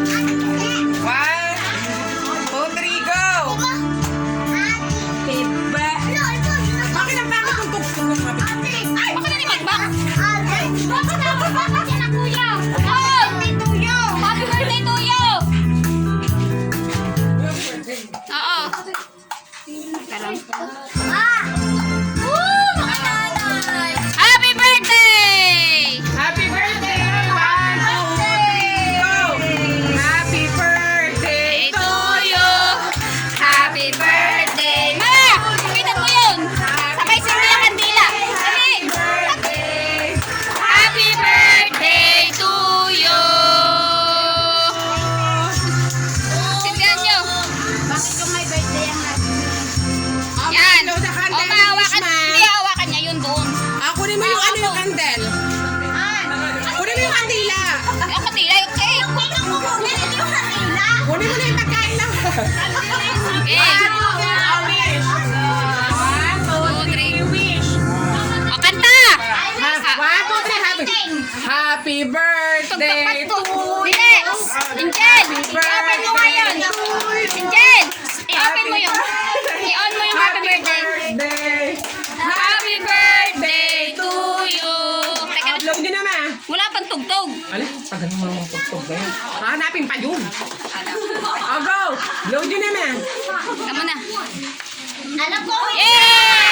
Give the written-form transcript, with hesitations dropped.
2, 3, go! Bakit ang bakit ang tugtog mo? Ay, baka na ni Magbak. Baka na magbak yan ang kuya. Oh, Tuyo. Happy birthday, Tuyo. Oo. Mga nanay. Happy birthday! Happy birthday! 1, 2, 3, go! Happy birthday to you! Happy birthday! Ma! Kapitan mo yun! Sabay sindi ang kandila! Dali! Happy birthday to you! Sindihan nyo! Bakit yung may birthday ang natin? Yan! Blow the O, candle, mahawakan. Mishma. Hindi, hawakan niya yun doon. Kunin mo yung ano yung candle. Kunin mo yung kandila. Ang kandila yung cake! Kunin mo na yung pagkain lang. Okay. 2, 3. O, kanta! 1, 2, 3, happy birthday to Hindi! Angel! I-open mo nga yun! Angel! I-open mo yun! I-on mo yung happy birthday! birthday. Happy birthday to you! Teka, Upload nyo naman. wala pang tugtog. Ala, tagal mo naman tugtog ba yun? Hanapin pa yun. Go! Load nyo naman. Tama na. Alam ko, Yay!